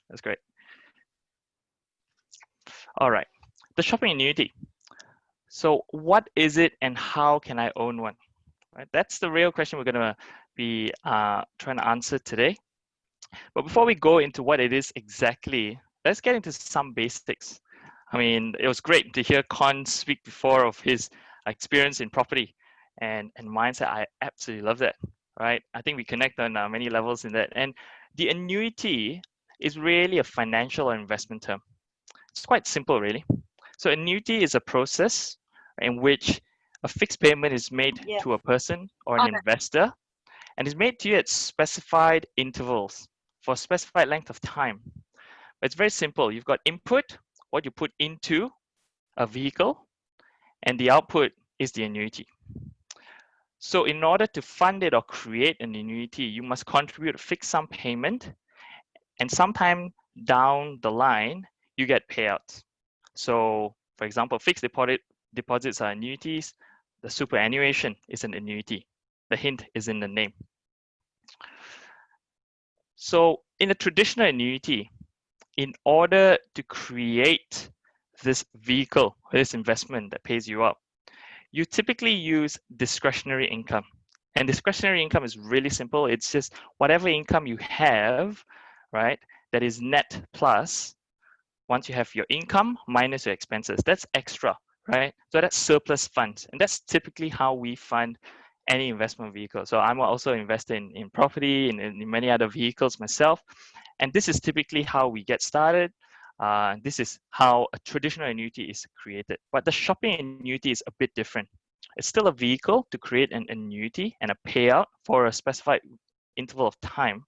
That's great. All right, the shopping annuity. So what is it and how can I own one? Right, that's the real question we're going to be trying to answer today. But before we go into what it is exactly, let's get into some basics. I mean, it was great to hear Con speak before of his experience in property and mindset. I absolutely love that, right? I think we connect on many levels in that. And the annuity is really a financial or investment term. It's quite simple, really. So annuity is a process in which a fixed payment is made Yeah. to a person or an investor and is made to you at specified intervals for a specified length of time. It's very simple. You've got input, what you put into a vehicle, and the output is the annuity. So in order to fund it or create an annuity, you must contribute a fixed sum payment, and sometime down the line, you get payouts. So for example, fixed deposits are annuities. The superannuation is an annuity. The hint is in the name. So in a traditional annuity, in order to create this vehicle, this investment that pays you out, you typically use discretionary income. And discretionary income is really simple. It's just whatever income you have, right, that is net plus once you have your income minus your expenses. That's extra, right? So that's surplus funds. And that's typically how we fund any investment vehicle. So I'm also invested in property and in many other vehicles myself. And this is typically how we get started. This is how a traditional annuity is created. But the shopping annuity is a bit different. It's still a vehicle to create an annuity and a payout for a specified interval of time.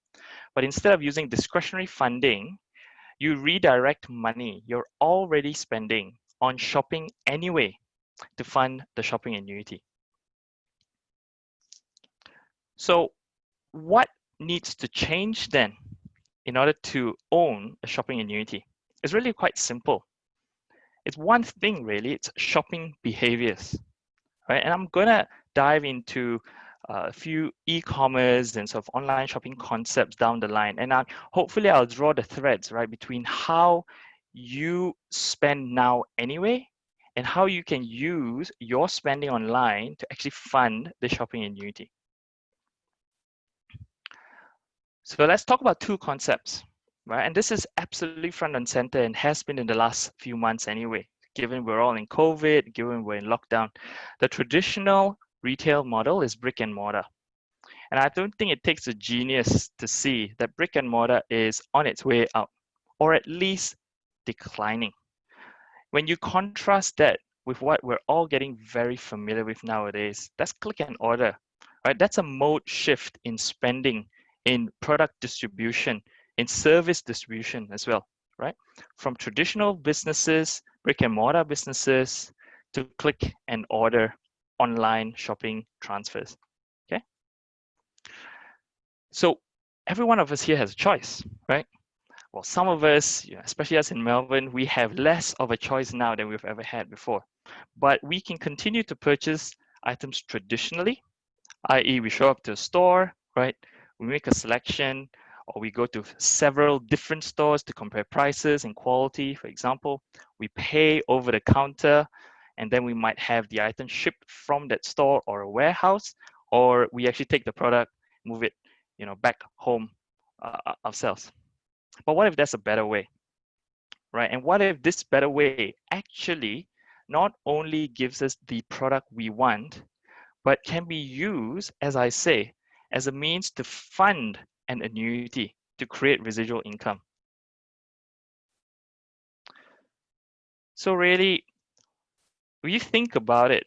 But instead of using discretionary funding, you redirect money you're already spending on shopping anyway to fund the shopping annuity. So what needs to change then in order to own a shopping annuity? It's really quite simple. It's one thing really, it's shopping behaviors, right? And I'm gonna dive into a few e-commerce and sort of online shopping concepts down the line. And hopefully I'll draw the threads, right, between how you spend now anyway and how you can use your spending online to actually fund the shopping annuity. So let's talk about two concepts, right? And this is absolutely front and center and has been in the last few months anyway, given we're all in COVID, given we're in lockdown. The traditional retail model is brick and mortar. And I don't think it takes a genius to see that brick and mortar is on its way out, or at least declining. When you contrast that with what we're all getting very familiar with nowadays, that's click and order, right? That's a mode shift in spending, in product distribution, in service distribution as well, right? From traditional businesses, brick and mortar businesses, to click and order online shopping transfers, okay? So every one of us here has a choice, right? Well, some of us, especially us in Melbourne, we have less of a choice now than we've ever had before. But we can continue to purchase items traditionally, i.e. we show up to a store, right? We make a selection, or we go to several different stores to compare prices and quality, for example. We pay over the counter, and then we might have the item shipped from that store or a warehouse, or we actually take the product, move it, back home ourselves. But what if there's a better way, right? And what if this better way actually not only gives us the product we want, but can be used, as I say, as a means to fund an annuity to create residual income? So really, when you think about it,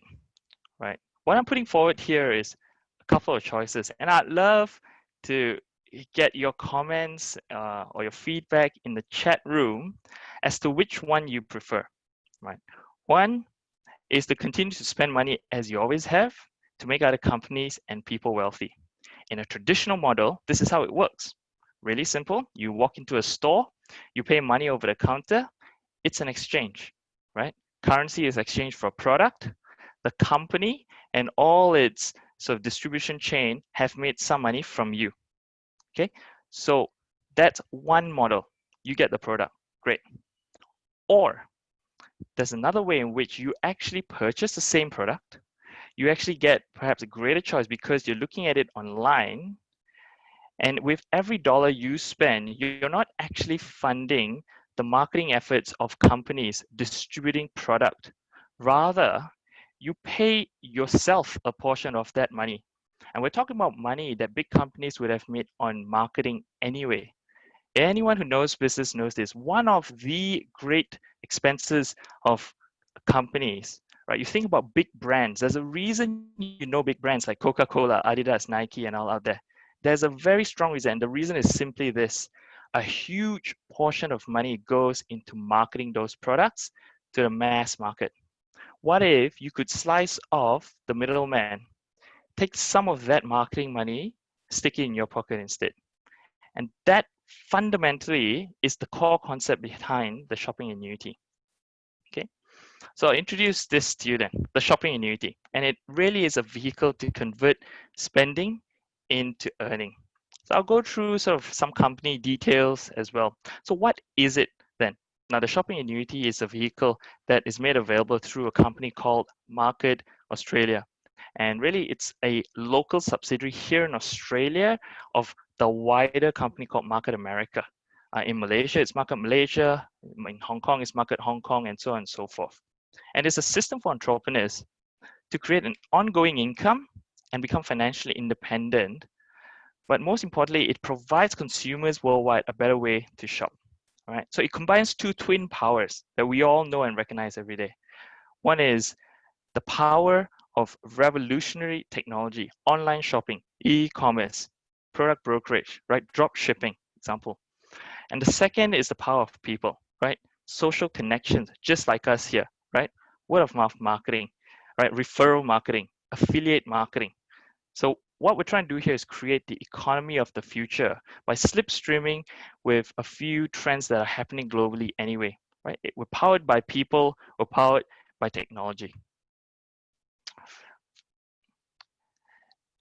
right, what I'm putting forward here is a couple of choices, and I'd love to get your comments or your feedback in the chat room as to which one you prefer, right? One is to continue to spend money as you always have to make other companies and people wealthy. In a traditional model, this is how it works. Really simple. You walk into a store, you pay money over the counter, it's an exchange, right? Currency is exchanged for a product. The company and all its sort of distribution chain have made some money from you. Okay, so that's one model, you get the product. Great. Or there's another way in which you actually purchase the same product. You actually get perhaps a greater choice because you're looking at it online. And with every dollar you spend, you're not actually funding the marketing efforts of companies distributing product. Rather, you pay yourself a portion of that money. And we're talking about money that big companies would have made on marketing anyway. Anyone who knows business knows this. One of the great expenses of companies, right? You think about big brands. There's a reason you know big brands like Coca-Cola, Adidas, Nike, and all out there. There's a very strong reason. And the reason is simply this. A huge portion of money goes into marketing those products to the mass market. What if you could slice off the middleman, take some of that marketing money, stick it in your pocket instead? And that fundamentally is the core concept behind the shopping annuity. Okay, so I'll introduce this student, the shopping annuity, and it really is a vehicle to convert spending into earning. So I'll go through sort of some company details as well. So what is it then? Now, the shopping annuity is a vehicle that is made available through a company called Market Australia. And really, it's a local subsidiary here in Australia of the wider company called Market America. In Malaysia, it's Market Malaysia. In Hong Kong, it's Market Hong Kong, and so on and so forth. And it's a system for entrepreneurs to create an ongoing income and become financially independent. But most importantly, it provides consumers worldwide a better way to shop. All right. So it combines two twin powers that we all know and recognize every day. One is the power of revolutionary technology, online shopping, e-commerce, product brokerage, right? Drop shipping, example. And the second is the power of people, right? Social connections, just like us here, right? Word of mouth marketing, right? Referral marketing, affiliate marketing. So what we're trying to do here is create the economy of the future by slipstreaming with a few trends that are happening globally anyway, right? We're powered by people, we're powered by technology.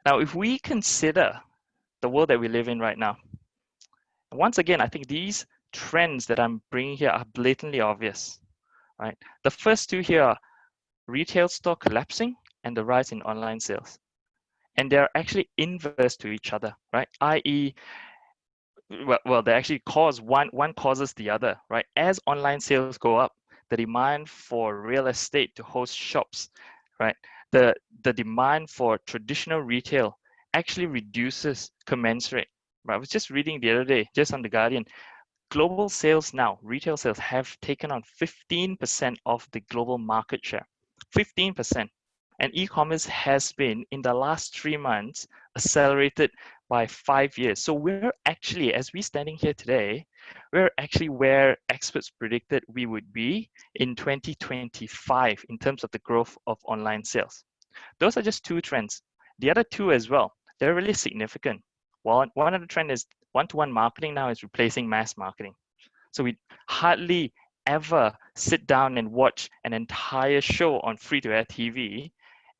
Now, if we consider the world that we live in right now, once again, I think these trends that I'm bringing here are blatantly obvious, right? The first two here are retail store collapsing and the rise in online sales. And they're actually inverse to each other, right? I.e., well, they actually cause one causes the other, right? As online sales go up, the demand for real estate to host shops, right? The demand for traditional retail actually reduces commensurate. Right? I was just reading the other day, just on The Guardian, global sales now, retail sales have taken on 15% of the global market share. 15%. And e-commerce has been, in the last 3 months, accelerated by 5 years. So we're actually, as we're standing here today, we're actually where experts predicted we would be in 2025 in terms of the growth of online sales. Those are just two trends. The other two as well, they're really significant. One of the trend is one-to-one marketing now is replacing mass marketing. So we hardly ever sit down and watch an entire show on free-to-air TV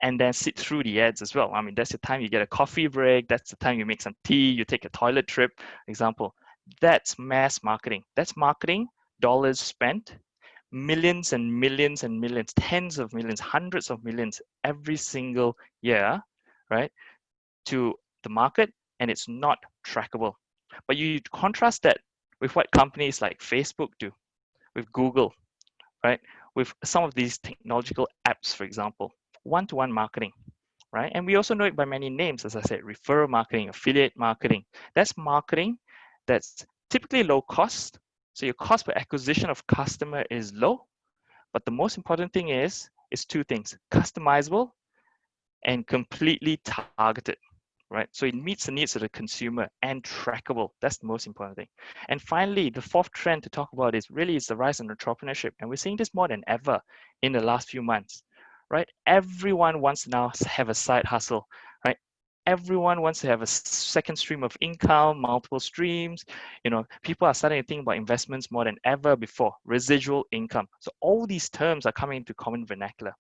and then sit through the ads as well. I mean, that's the time you get a coffee break. That's the time you make some tea, you take a toilet trip, example. That's mass marketing. That's marketing dollars spent, millions and millions and millions, tens of millions, hundreds of millions every single year, right, to the market, and it's not trackable. But you contrast that with what companies like Facebook do, with Google, right, with some of these technological apps, for example, one-to-one marketing, right? And we also know it by many names, as I said, referral marketing, affiliate marketing. That's marketing that's typically low cost. So your cost per acquisition of customer is low. But the most important thing is two things: customizable and completely targeted, right? So it meets the needs of the consumer and trackable. That's the most important thing. And finally, the fourth trend to talk about is the rise in entrepreneurship. And we're seeing this more than ever in the last few months, right? Everyone wants to now have a side hustle, right? Everyone wants to have a second stream of income, multiple streams. People are starting to think about investments more than ever before, residual income. So all these terms are coming into common vernacular.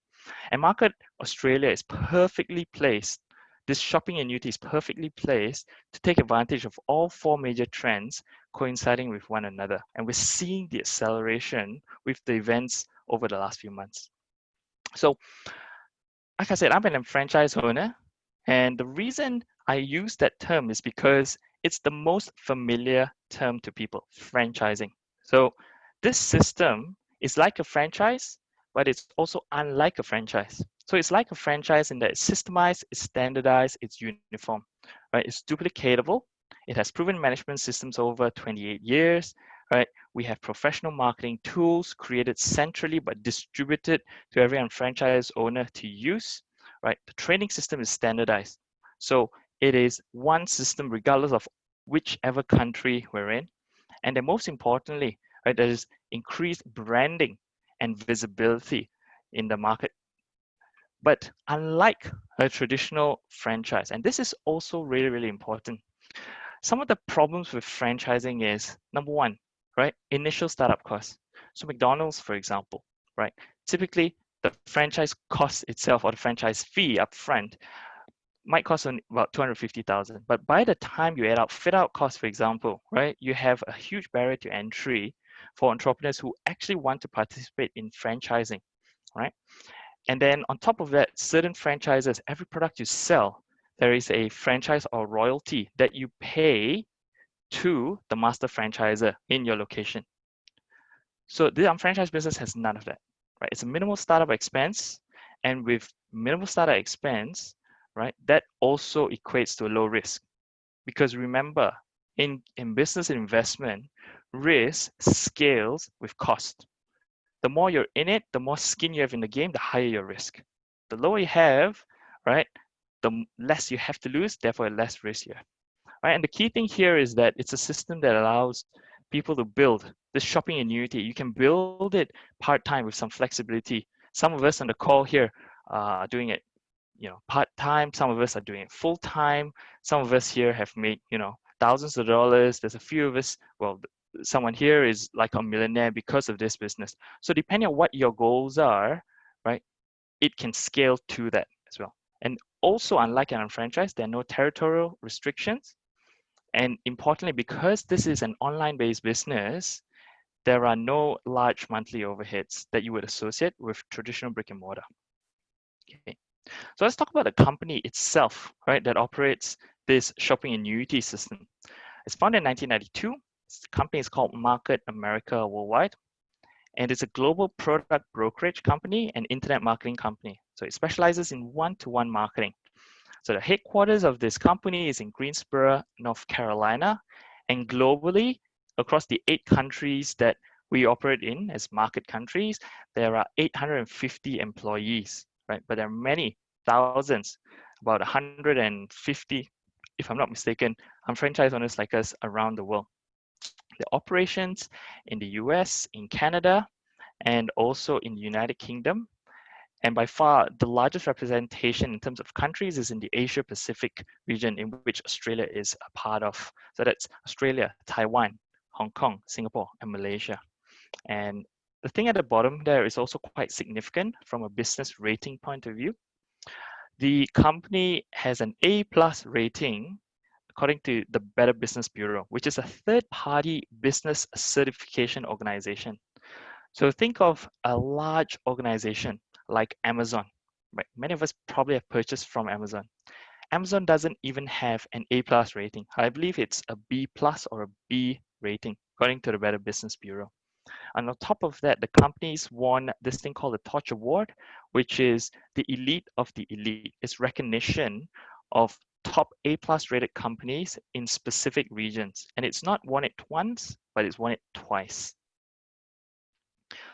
And Market Australia is perfectly placed. This shopping annuity is perfectly placed to take advantage of all four major trends coinciding with one another. And we're seeing the acceleration with the events over the last few months. So, like I said, I'm a franchise owner. And the reason I use that term is because it's the most familiar term to people, franchising. So this system is like a franchise, but it's also unlike a franchise. So it's like a franchise in that it's systemized, it's standardized, it's uniform, right? It's duplicatable. It has proven management systems over 28 years, right? We have professional marketing tools created centrally but distributed to every franchise owner to use, right? The training system is standardized. So it is one system regardless of whichever country we're in. And then most importantly, right, there is increased branding and visibility in the market. But unlike a traditional franchise, and this is also really, really important, some of the problems with franchising is number one, right? Initial startup costs. So McDonald's, for example, right? Typically, the franchise cost itself or the franchise fee upfront might cost about 250,000. But by the time you add up fit out costs, for example, right, you have a huge barrier to entry for entrepreneurs who actually want to participate in franchising, right? And then on top of that, certain franchises, every product you sell, there is a franchise or royalty that you pay to the master franchisor in your location. So the unfranchised business has none of that, right? It's a minimal startup expense, and with minimal startup expense, right, that also equates to a low risk. Because remember, in business and investment, risk scales with cost. The more you're in it, the more skin you have in the game, the higher your risk. The lower you have, right, the less you have to lose, therefore less risk you have. Right? And the key thing here is that it's a system that allows people to build this shopping annuity. You can build it part-time with some flexibility. Some of us on the call here are doing it, part-time. Some of us are doing it full-time. Some of us here have made, thousands of dollars. There's a few of us, well, someone here is like a millionaire because of this business. So depending on what your goals are, right, it can scale to that as well. And also, unlike an franchise, there are no territorial restrictions. And importantly, because this is an online-based business, there are no large monthly overheads that you would associate with traditional brick and mortar. Okay. So let's talk about the company itself, right, that operates this shopping annuity system. It's founded in 1992. The company is called Market America Worldwide, and it's a global product brokerage company and internet marketing company. So it specializes in one-to-one marketing. So the headquarters of this company is in Greensboro, North Carolina, and globally, across the 8 countries that we operate in as market countries, there are 850 employees, right? But there are many thousands, about 150, if I'm not mistaken, franchise owners like us around the world. The operations in the US, in Canada, and also in the United Kingdom. And by far, the largest representation in terms of countries is in the Asia Pacific region, in which Australia is a part of. So that's Australia, Taiwan, Hong Kong, Singapore, and Malaysia. And the thing at the bottom there is also quite significant from a business rating point of view. The company has an A+ rating according to the Better Business Bureau, which is a third-party business certification organization. So think of a large organization like Amazon, right? Many of us probably have purchased from Amazon. Amazon doesn't even have an A+ rating. I believe it's a B+ or a B rating, according to the Better Business Bureau. And on top of that, the company's won this thing called the Torch Award, which is the elite of the elite. It's recognition of top A+ rated companies in specific regions. And it's not won it once, but it's won it twice.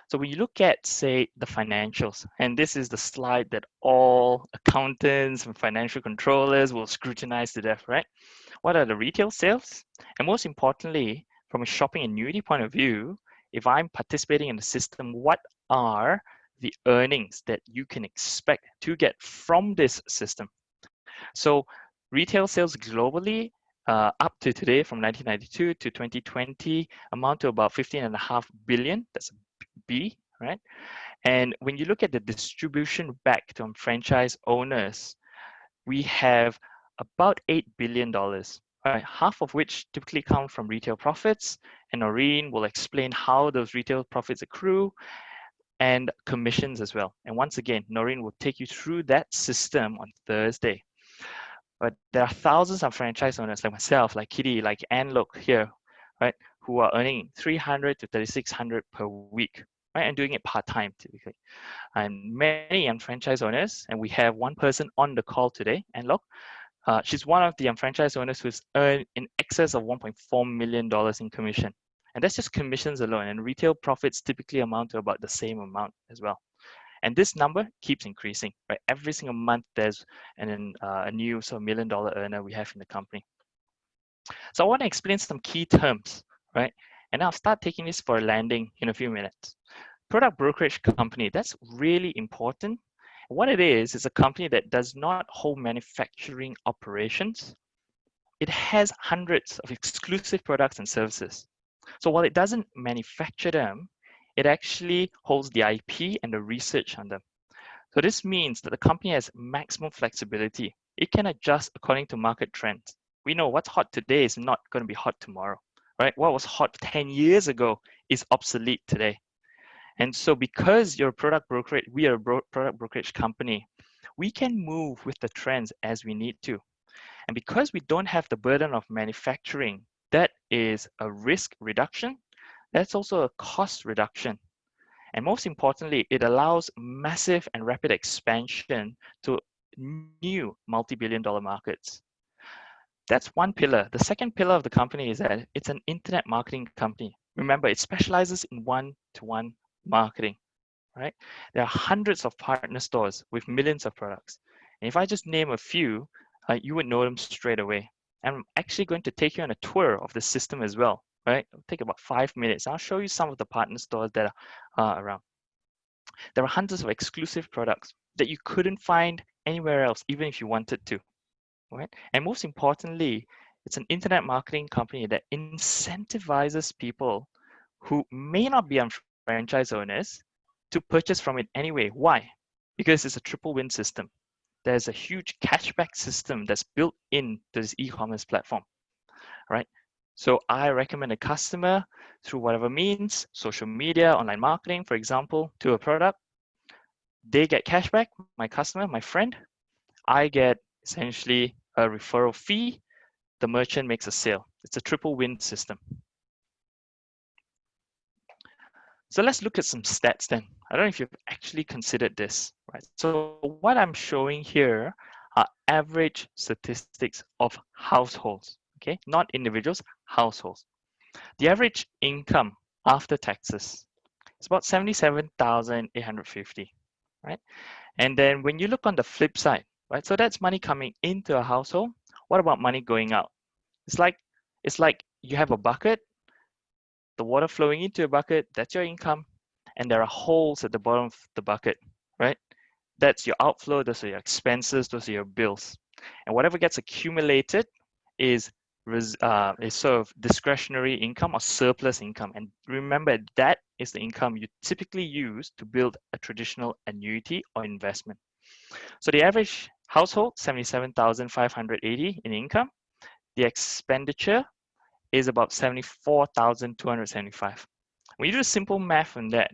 So when you look at, say, the financials, and this is the slide that all accountants and financial controllers will scrutinize to death, right? What are the retail sales? And most importantly, from a shopping annuity point of view, if I'm participating in the system, what are the earnings that you can expect to get from this system? So retail sales globally up to today from 1992 to 2020 amount to about 15.5 billion. That's a B, right? And when you look at the distribution back to franchise owners, we have about $8 billion, right? right? Half of which typically come from retail profits, and Noreen will explain how those retail profits accrue and commissions as well. And once again, Noreen will take you through that system on Thursday. But there are thousands of franchise owners like myself, like Kitty, like Anne Look here, right, who are earning 300 to 3,600 per week, right, and doing it part-time typically. And many franchise owners, and we have one person on the call today, Anne Look. She's one of the franchise owners who's earned in excess of $1.4 million in commission. And that's just commissions alone. And retail profits typically amount to about the same amount as well. And this number keeps increasing, right? Every single month, there's a new $1 million earner we have in the company. So I want to explain some key terms, right? And I'll start taking this for a landing in a few minutes. Product brokerage company, that's really important. What it is a company that does not hold manufacturing operations. It has hundreds of exclusive products and services. So while it doesn't manufacture them, it actually holds the IP and the research on them. So this means that the company has maximum flexibility. It can adjust according to market trends. We know what's hot today is not going to be hot tomorrow, right? What was hot 10 years ago is obsolete today. And so because you're a product brokerage, we are a product brokerage company, we can move with the trends as we need to. And because we don't have the burden of manufacturing, that is a risk reduction. That's also a cost reduction. And most importantly, it allows massive and rapid expansion to new multi-billion dollar markets. That's one pillar. The second pillar of the company is that it's an internet marketing company. Remember, it specializes in one-to-one marketing, right? There are hundreds of partner stores with millions of products. And if I just name a few, you would know them straight away. I'm actually going to take you on a tour of the system as well, right? It'll take about 5 minutes. I'll show you some of the partner stores that are around. There are hundreds of exclusive products that you couldn't find anywhere else, even if you wanted to, right? And most importantly, it's an internet marketing company that incentivizes people who may not be franchise owners to purchase from it anyway. Why? Because it's a triple win system. There's a huge cashback system that's built into this e-commerce platform, right? So I recommend a customer through whatever means, social media, online marketing, for example, to a product. They get cashback, my customer, my friend. I get essentially a referral fee. The merchant makes a sale. It's a triple win system. So let's look at some stats then. I don't know if you've actually considered this, right? So what I'm showing here are average statistics of households, okay? Not individuals, households. The average income after taxes is about 77,850, right? And then when you look on the flip side, right? So that's money coming into a household. What about money going out? It's like you have a bucket, the water flowing into a bucket, that's your income, and there are holes at the bottom of the bucket, right? That's your outflow, those are your expenses, those are your bills. And whatever gets accumulated is sort of discretionary income or surplus income. And remember, that is the income you typically use to build a traditional annuity or investment. So the average household, 77,580 in income. The expenditure is about 74,275. When you do simple math on that,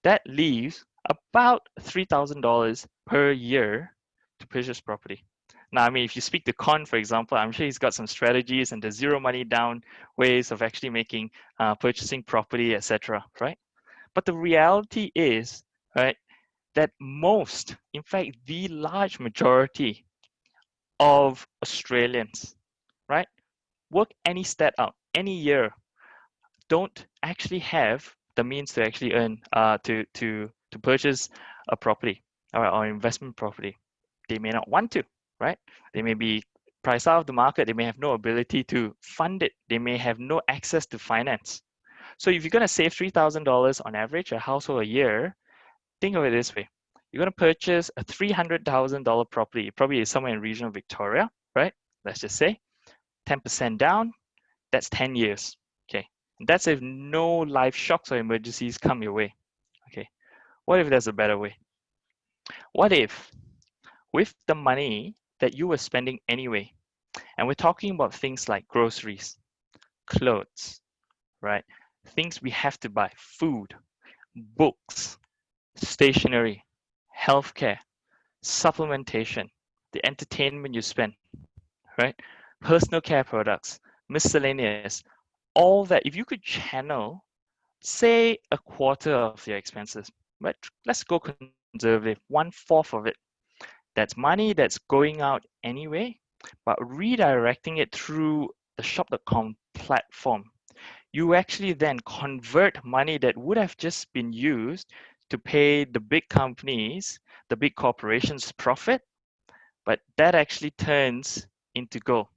that leaves about $3,000 per year to purchase property. Now, I mean, if you speak to Con, for example, I'm sure he's got some strategies and the zero money down ways of actually making purchasing property, etc. Right? But the reality is, right, that most, in fact, the large majority of Australians, right, work any stat out, any year, don't actually have the means to actually earn to purchase a property or investment property. They may not want to, right? They may be priced out of the market. They may have no ability to fund it. They may have no access to finance. So if you're going to save $3,000 on average a household a year, think of it this way. You're going to purchase a $300,000 property. It probably is somewhere in the region of Victoria, right? Let's just say 10% down, that's 10 years. Okay. And that's if no life shocks or emergencies come your way. Okay. What if there's a better way? What if with the money that you were spending anyway, And we're talking about things like groceries, clothes, right? Things we have to buy, food, books, stationery, healthcare, supplementation, the entertainment you spend, right? Personal care products, miscellaneous, all that. If you could channel, say, a quarter of your expenses, but let's go conservative, 1/4 of it. That's money that's going out anyway, but redirecting it through the Shop.com platform. You actually then convert money that would have just been used to pay the big companies, the big corporations' profit, but that actually turns into gold.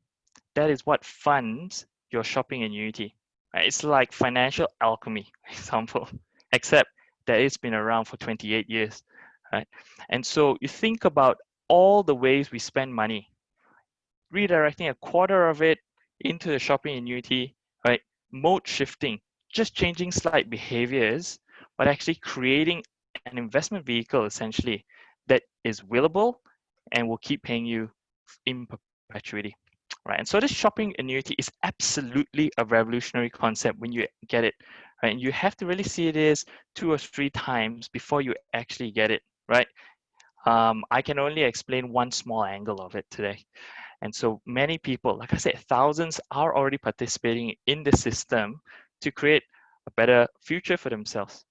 That is what funds your shopping annuity. Right? It's like financial alchemy, example, except that it's been around for 28 years, right? And so you think about all the ways we spend money, redirecting a quarter of it into the shopping annuity, right? Mode shifting, just changing slight behaviors, but actually creating an investment vehicle essentially that is willable and will keep paying you in perpetuity. Right. And so this shopping annuity is absolutely a revolutionary concept when you get it. Right. And you have to really see it as 2 or 3 times before you actually get it. Right. I can only explain one small angle of it today. And so many people, like I said, thousands are already participating in the system to create a better future for themselves.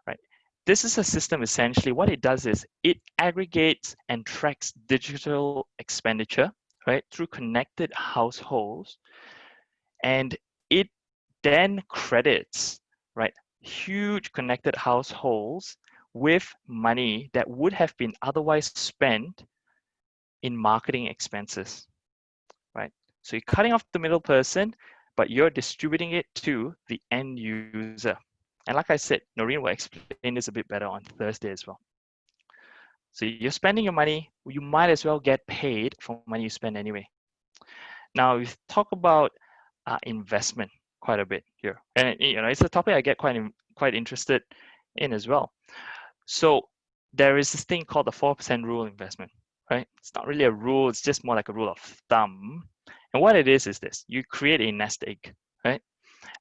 Right. This is a system essentially, what it does is it aggregates and tracks digital expenditure, right, through connected households, and it then credits, right, huge connected households with money that would have been otherwise spent in marketing expenses, right? So you're cutting off the middle person, but you're distributing it to the end user. And like I said, Noreen will explain this a bit better on Thursday as well. So you're spending your money, you might as well get paid for money you spend anyway. Now we talk about investment quite a bit here, and it's a topic I get quite interested in as well. So there is this thing called the 4% rule investment, right? It's not really a rule; it's just more like a rule of thumb. And what it is this: you create a nest egg, right?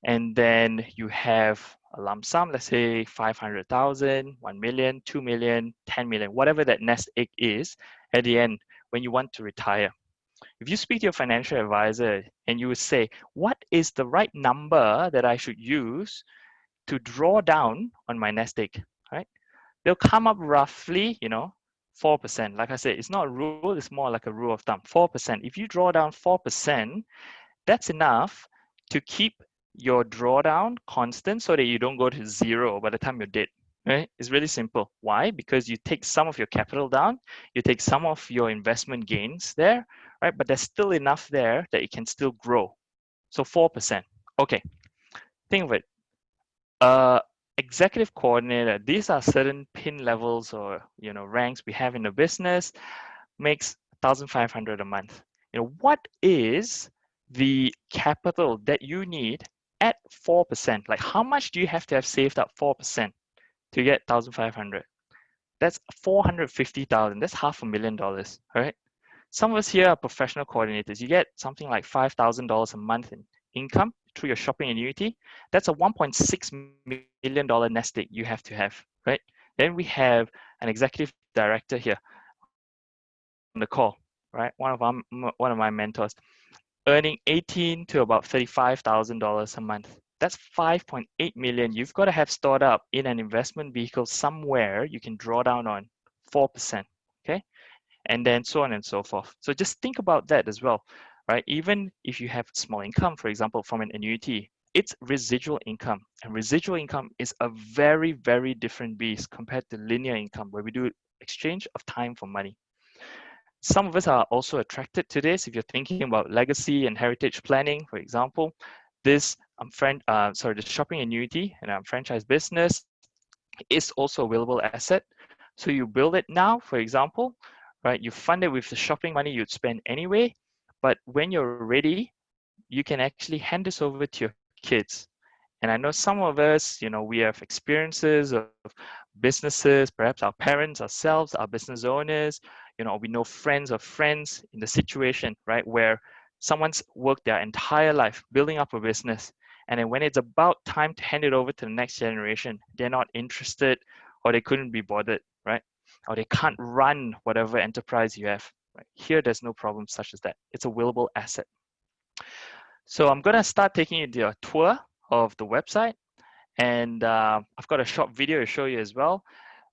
And then you have a lump sum, let's say 500,000, 1 million, 2 million, 10 million, whatever that nest egg is at the end when you want to retire. If you speak to your financial advisor and you would say, what is the right number that I should use to draw down on my nest egg, right? They'll come up roughly, 4%. Like I said, it's not a rule, it's more like a rule of thumb, 4%. If you draw down 4%, that's enough to keep your drawdown constant so that you don't go to zero by the time you're dead. Right? It's really simple. Why? Because you take some of your capital down, you take some of your investment gains there, right? But there's still enough there that it can still grow. So 4%. Okay, think of it. Executive coordinator, these are certain pin levels or ranks we have in the business, makes 1,500 a month. What is the capital that you need at 4%? Like how much do you have to have saved up 4% to get 1,500? That's 450,000. That's $500,000, right? Some of us here are professional coordinators. You get something like $5,000 a month in income through your shopping annuity. That's a $1.6 million nest egg you have to have, right? Then we have an executive director here on the call, right? One of my mentors, earning 18 to about $35,000 a month. That's 5.8 million. You've got to have stored up in an investment vehicle somewhere you can draw down on 4%. Okay. And then so on and so forth. So just think about that as well, right? Even if you have small income, for example, from an annuity, it's residual income. And residual income is a very, very different beast compared to linear income, where we do exchange of time for money. Some of us are also attracted to this. If you're thinking about legacy and heritage planning, for example, this the shopping annuity and franchise business is also a willable asset. So you build it now, for example, right? You fund it with the shopping money you'd spend anyway, but when you're ready, you can actually hand this over to your kids. And I know some of us, we have experiences of businesses, perhaps our parents, ourselves, our business owners, we know friends of friends in the situation, right, where Someone's worked their entire life building up a business, and then when it's about time to hand it over to the next generation, they're not interested, or they couldn't be bothered, right? Or they can't run whatever enterprise you have. Right? Here, there's no problem such as that. It's a willable asset. So I'm going to start taking you to a tour of the website, and I've got a short video to show you as well.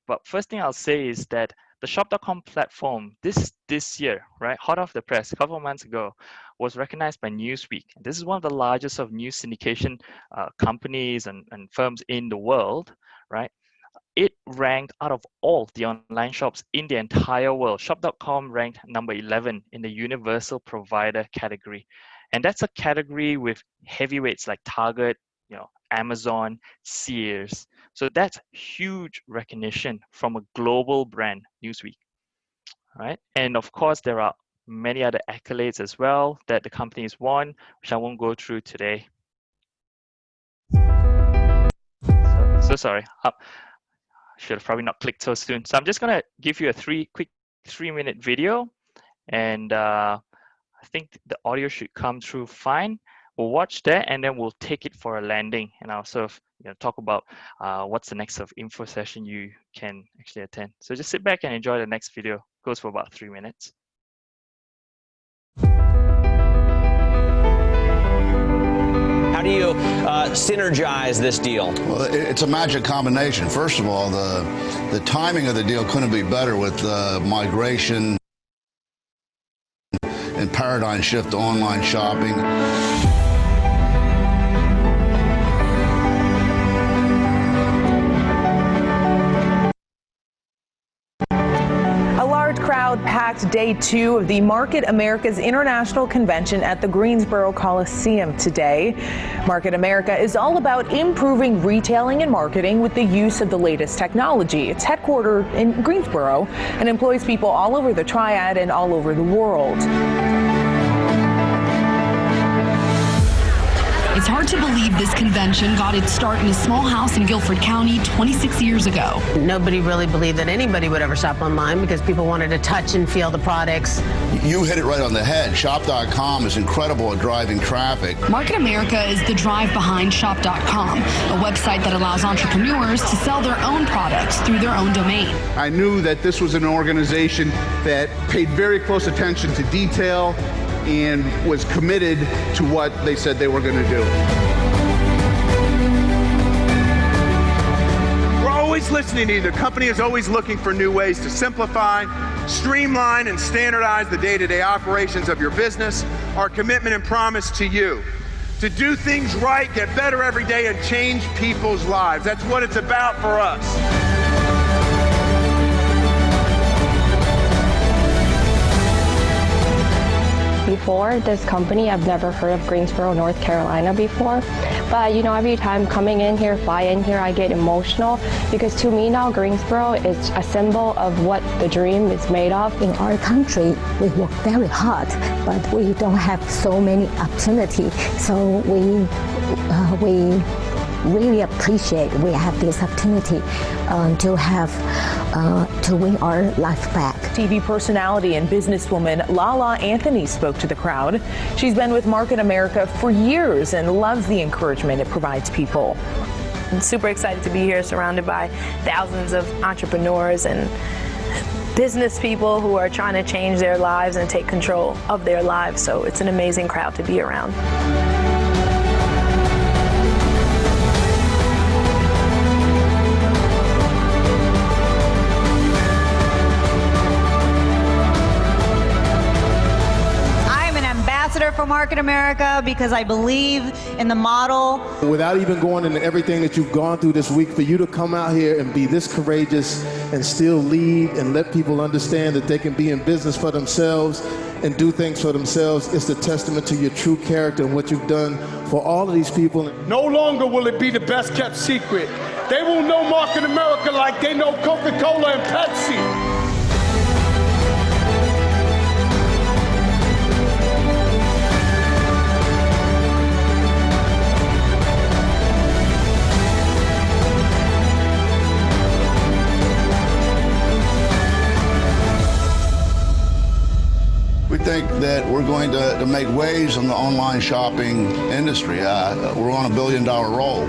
But first thing I'll say is that the Shopcom platform this year, right, hot off the press a couple of months ago, was recognized by Newsweek. This is one of the largest of news syndication companies and firms in the world, right? It ranked out of all the online shops in the entire world. Shop.com ranked number 11 in the universal provider category. And that's a category with heavyweights like Target, Amazon, Sears. So that's huge recognition from a global brand, Newsweek, right? And of course, there are many other accolades as well that the company has won, which I won't go through today. So sorry. I should have probably not clicked so soon. So I'm just going to give you a quick 3-minute video, and I think the audio should come through fine. We'll watch that, and then we'll take it for a landing, and I'll sort of talk about what's the next sort of info session you can actually attend. So just sit back and enjoy the next video. It goes for about 3 minutes. How do you synergize this deal? Well, it's a magic combination. First of all, the timing of the deal couldn't be better with migration and paradigm shift to online shopping. Packed day 2 of the Market America's International Convention at the Greensboro Coliseum today. Market America is all about improving retailing and marketing with the use of the latest technology. It's headquartered in Greensboro and employs people all over the Triad and all over the world. It's hard to believe this convention got its start in a small house in Guilford County 26 years ago. Nobody really believed that anybody would ever shop online because people wanted to touch and feel the products. You hit it right on the head. Shop.com is incredible at driving traffic. Market America is the drive behind Shop.com, a website that allows entrepreneurs to sell their own products through their own domain. I knew that this was an organization that paid very close attention to detail and was committed to what they said they were going to do. We're always listening to you. The company is always looking for new ways to simplify, streamline, and standardize the day-to-day operations of your business. Our commitment and promise to you to do things right, get better every day, and change people's lives. That's what it's about for us. Before this company, I've never heard of Greensboro, North Carolina before. But every time coming in here, fly in here, I get emotional because to me now, Greensboro is a symbol of what the dream is made of. In our country, we work very hard, but we don't have so many opportunities. So we really appreciate we have this opportunity to win our life back. TV personality and businesswoman Lala Anthony spoke to the crowd. She's been with Market America for years and loves the encouragement it provides people. I'm super excited to be here, surrounded by thousands of entrepreneurs and business people who are trying to change their lives and take control of their lives. So it's an amazing crowd to be around. For Market America because I believe in the model. Without even going into everything that you've gone through this week, for you to come out here and be this courageous and still lead and let people understand that they can be in business for themselves and do things for themselves, it's a testament to your true character and what you've done for all of these people. No longer will it be the best kept secret. They will know Market America like they know Coca-Cola and Pepsi. We think that we're going to make waves in the online shopping industry. We're on $1 billion roll.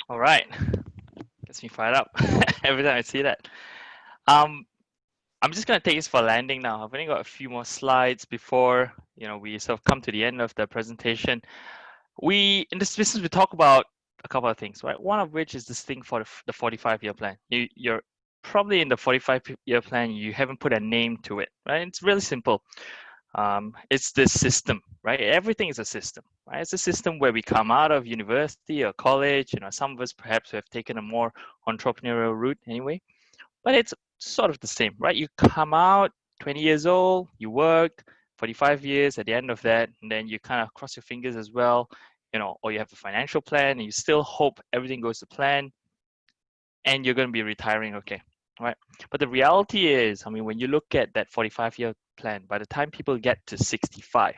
All right, gets me fired up every time I see that. I'm just going to take this for landing now. I've only got a few more slides before we sort of come to the end of the presentation. In this business, we talk about a couple of things, right? One of which is this thing for the 45-year plan. You're probably in the 45-year plan, you haven't put a name to it, right? It's really simple. It's this system, right? Everything is a system, right? It's a system where we come out of university or college. Some of us perhaps have taken a more entrepreneurial route anyway, but it's sort of the same, right? You come out 20 years old, you work 45 years at the end of that, and then you kind of cross your fingers as well, or you have a financial plan and you still hope everything goes to plan and you're going to be retiring, okay, right? But the reality is, when you look at that 45-year plan, by the time people get to 65,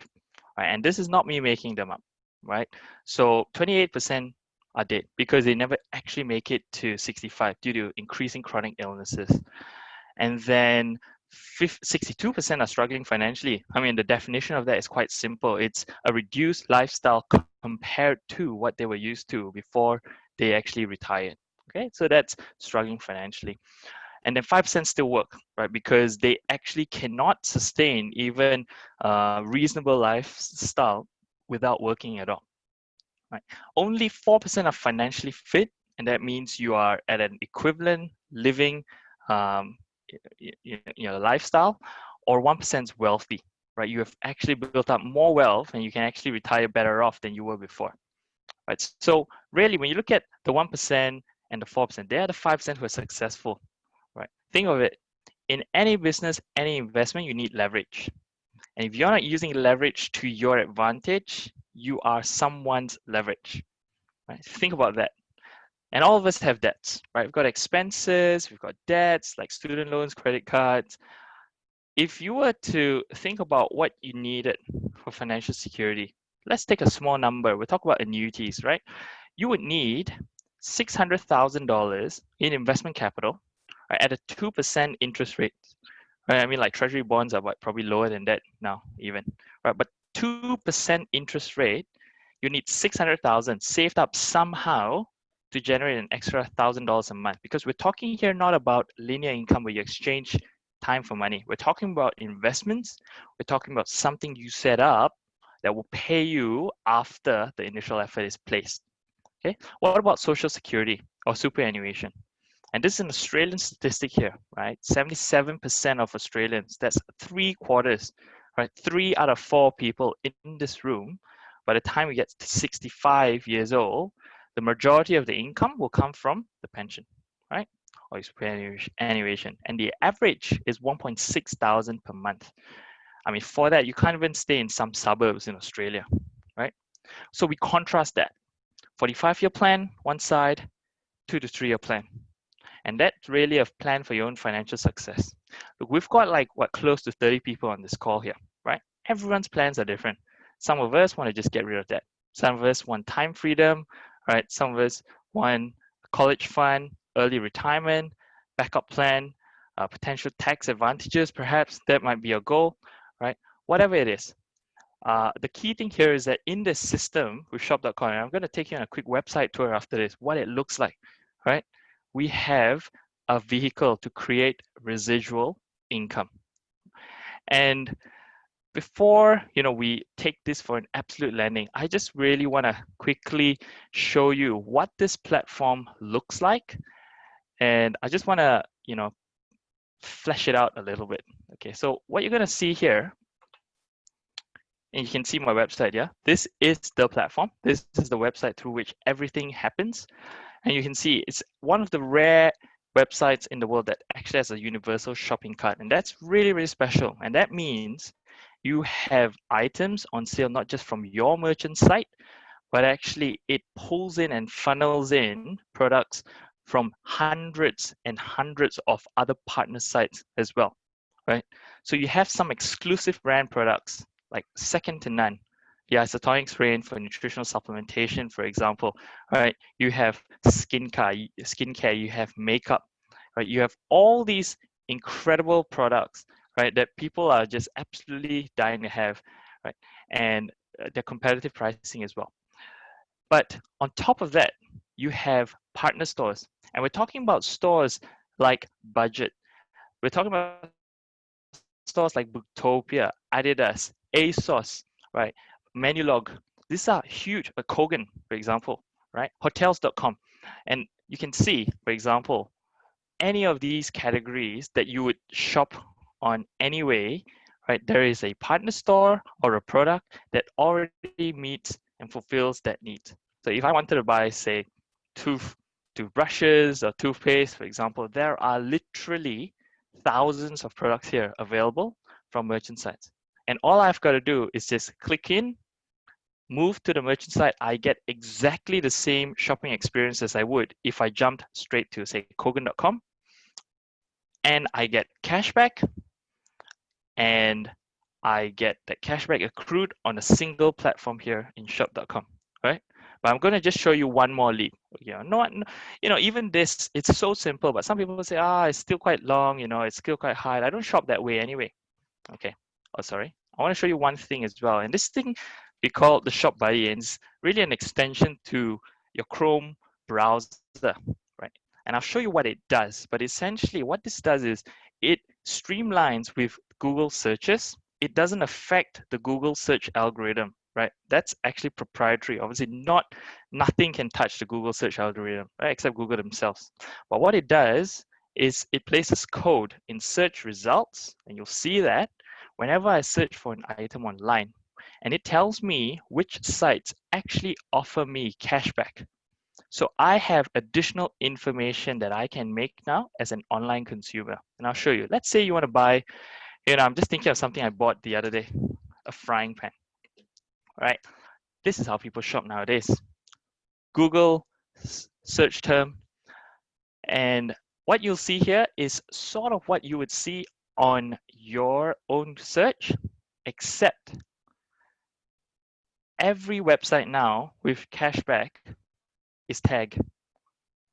right, and this is not me making them up, right? So 28% are dead because they never actually make it to 65 due to increasing chronic illnesses. And then 62% are struggling financially. The definition of that is quite simple. It's a reduced lifestyle compared to what they were used to before they actually retired. Okay, so that's struggling financially. And then 5% still work, right? Because they actually cannot sustain even a reasonable lifestyle without working at all. Right? Only 4% are financially fit, and that means you are at an equivalent living lifestyle, or 1% is wealthy, right? You have actually built up more wealth and you can actually retire better off than you were before, right? So really, when you look at the 1% and the 4%, they are the 5% who are successful, right? Think of it, in any business, any investment, you need leverage. And if you're not using leverage to your advantage, you are someone's leverage, right? Think about that. And all of us have debts, right? We've got expenses, we've got debts like student loans, credit cards. If you were to think about what you needed for financial security, let's take a small number. We're talking about annuities, right? You would need $600,000 in investment capital, right, at a 2% interest rate. Right? Like treasury bonds are probably lower than that now, even, right? But 2% interest rate, you need 600,000 saved up somehow to generate an extra $1,000 a month, because we're talking here not about linear income where you exchange time for money. We're talking about investments. We're talking about something you set up that will pay you after the initial effort is placed. Okay. What about social security or superannuation? And this is an Australian statistic here, right? 77% of Australians, that's 3/4, right? 3 out of 4 people in this room, by the time we get to 65 years old, the majority of the income will come from the pension, right? Or superannuation. And the average is 1.6 thousand per month. For that, you can't even stay in some suburbs in Australia, right? So we contrast that. 45-year plan, one side, 2 to 3 year plan. And that's really a plan for your own financial success. Look, we've got close to 30 people on this call here, right? Everyone's plans are different. Some of us want to just get rid of that. Some of us want time freedom, right? Some of us want a college fund, early retirement, backup plan, potential tax advantages, perhaps that might be your goal, right? Whatever it is. The key thing here is that in this system with shop.com, and I'm going to take you on a quick website tour after this, what it looks like, right? We have a vehicle to create residual income. And before we take this for an absolute landing, I just really want to quickly show you what this platform looks like. And I just want to flesh it out a little bit. Okay, so what you're going to see here, and you can see my website, yeah? This is the platform. This is the website through which everything happens. And you can see it's one of the rare websites in the world that actually has a universal shopping cart. And that's really, really special. And that means you have items on sale, not just from your merchant site, but actually it pulls in and funnels in products from hundreds and hundreds of other partner sites as well, right? So you have some exclusive brand products, like second to none. The isotonic strain for nutritional supplementation, for example, right? You have skincare, you have makeup, right? You have all these incredible products, right, that people are just absolutely dying to have, right? And they're competitive pricing as well. But on top of that, you have partner stores. And we're talking about stores like Budget. We're talking about stores like Booktopia, Adidas, ASOS, right? Menulog. These are huge. Kogan, for example, right? Hotels.com. And you can see, for example, any of these categories that you would shop on anyway, right? There is a partner store or a product that already meets and fulfills that need. So if I wanted to buy, say, toothbrushes or toothpaste, for example, there are literally thousands of products here available from merchant sites. And all I've got to do is just click in, move to the merchant site. I get exactly the same shopping experience as I would if I jumped straight to, say, Kogan.com. And I get cashback, and I get that cashback accrued on a single platform here in shop.com, right? But I'm going to just show you one more lead. Even this, it's so simple, but some people say, it's still quite long, it's still quite hard. I don't shop that way anyway. Okay. Oh, sorry. I want to show you one thing as well. And this thing we call the Shop Buddy, and it's really an extension to your Chrome browser, right? And I'll show you what it does. But essentially, what this does is it streamlines with Google searches. It doesn't affect the Google search algorithm, right? That's actually proprietary. Obviously, nothing can touch the Google search algorithm, right? Except Google themselves. But what it does is it places code in search results, and you'll see that whenever I search for an item online, and it tells me which sites actually offer me cashback. So I have additional information that I can make now as an online consumer. And I'll show you. Let's say you want to buy, I'm just thinking of something I bought the other day, a frying pan, right? This is how people shop nowadays. Google search term. And what you'll see here is sort of what you would see on your own search, except every website now with cashback is tagged.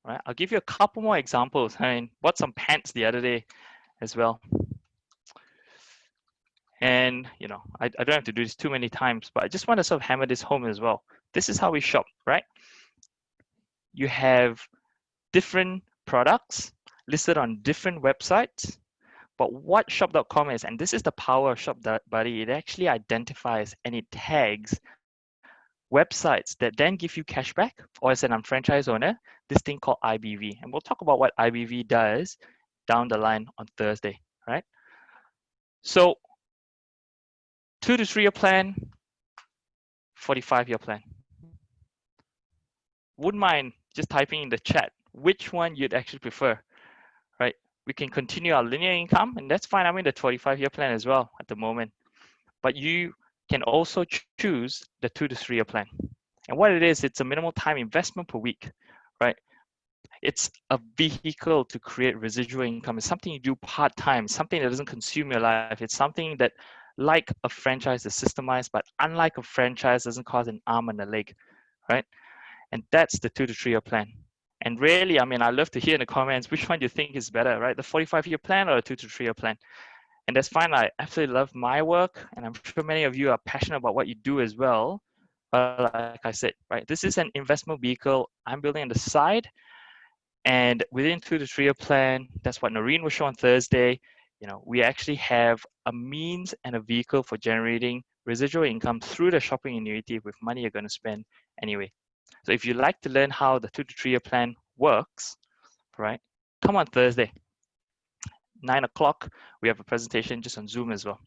Right? I'll give you a couple more examples. I bought some pants the other day as well. And, I don't have to do this too many times, but I just want to sort of hammer this home as well. This is how we shop, right? You have different products listed on different websites, but what shop.com is, and this is the power of Shop Buddy, it actually identifies and it tags websites that then give you cashback, or as an unfranchised owner, this thing called IBV. And we'll talk about what IBV does down the line on Thursday, right? So 2 to 3 year plan, 45-year plan. Wouldn't mind just typing in the chat which one you'd actually prefer, right? We can continue our linear income, and that's fine. I'm in the 45-year plan as well at the moment. But you can also choose the 2 to 3 year plan. And what it is, it's a minimal time investment per week, right? It's a vehicle to create residual income. It's something you do part-time, something that doesn't consume your life. It's something that, like a franchise, is systemized, but unlike a franchise, doesn't cost an arm and a leg, right? And that's the 2 to 3 year plan. And really, I love to hear in the comments, which one do you think is better, right? The 45-year plan or the 2 to 3 year plan? And that's fine. I absolutely love my work, and I'm sure many of you are passionate about what you do as well. But like I said, right, this is an investment vehicle I'm building on the side. And within 2 to 3 year plan, that's what Noreen will show on Thursday. We actually have a means and a vehicle for generating residual income through the shopping annuity with money you're going to spend anyway. So if you'd like to learn how the 2 to 3 year plan works, right, come on Thursday. 9 o'clock, we have a presentation just on Zoom as well.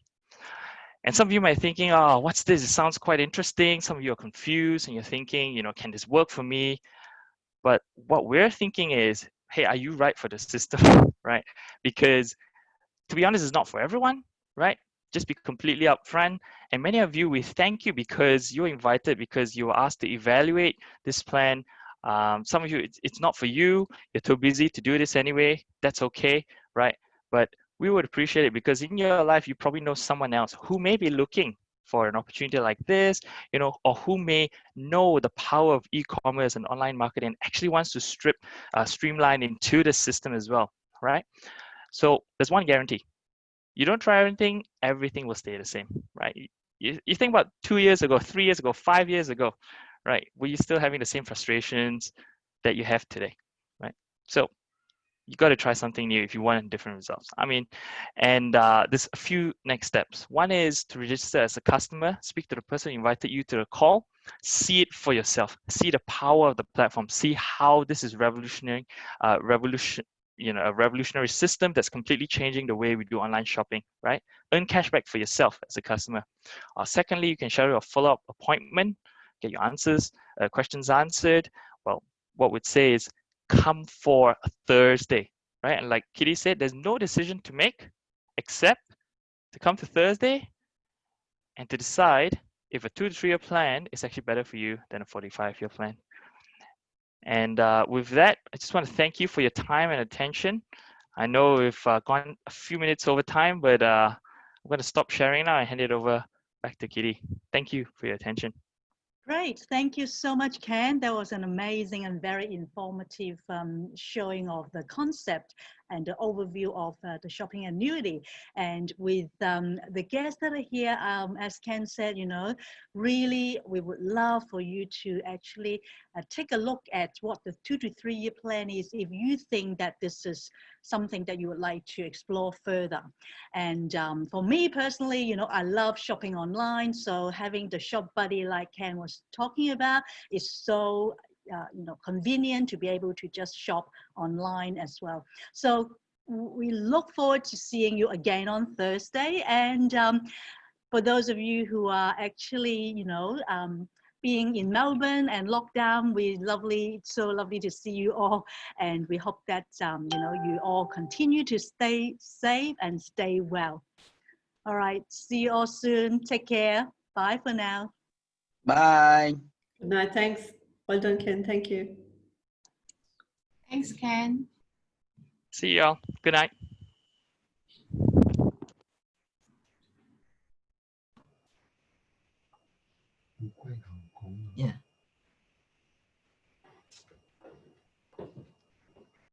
And some of you might be thinking, what's this? It sounds quite interesting. Some of you are confused and you're thinking, can this work for me? But what we're thinking is, hey, are you right for the system, right? Because to be honest, it's not for everyone, right? Just be completely upfront. And many of you, we thank you because you're invited, because you were asked to evaluate this plan. Some of you, it's not for you. You're too busy to do this anyway. That's okay, right? But we would appreciate it because in your life, you probably know someone else who may be looking for an opportunity like this, or who may know the power of e-commerce and online marketing and actually wants to streamline into the system as well. right? So there's one guarantee. You don't try everything will stay the same, right? You think about 2 years ago, 3 years ago, 5 years ago, right? Were you still having the same frustrations that you have today, right? So you got to try something new if you want different results. I mean, and there's a few next steps. One is to register as a customer, speak to the person who invited you to the call, see it for yourself, see the power of the platform, see how this is revolutionary, a revolutionary system that's completely changing the way we do online shopping, right? Earn cashback for yourself as a customer. Secondly, you can schedule a follow-up appointment, get your questions answered. Well, what we'd say is come for a Thursday, right? And like Kitty said, there's no decision to make except to come to Thursday and to decide if a 2 to 3 year plan is actually better for you than a 45-year plan. And with that, I just want to thank you for your time and attention. I know we've gone a few minutes over time, but I'm going to stop sharing now and hand it over back to Kitty. Thank you for your attention. Great. Thank you so much, Ken. That was an amazing and very informative showing of the concept and the overview of the shopping annuity. And with the guests that are here, as Ken said, really we would love for you to actually take a look at what the 2 to 3 year plan is if you think that this is something that you would like to explore further. And for me personally, I love shopping online. So having the shop buddy like Ken was talking about is so convenient to be able to just shop online as well. So we look forward to seeing you again on Thursday. And for those of you who are actually, being in Melbourne and lockdown, it's so lovely to see you all. And we hope that, you all continue to stay safe and stay well. All right. See you all soon. Take care. Bye for now. Bye. Good night. Thanks. Well done, Ken. Thank you. Thanks, Ken. See y'all. Good night. Yeah.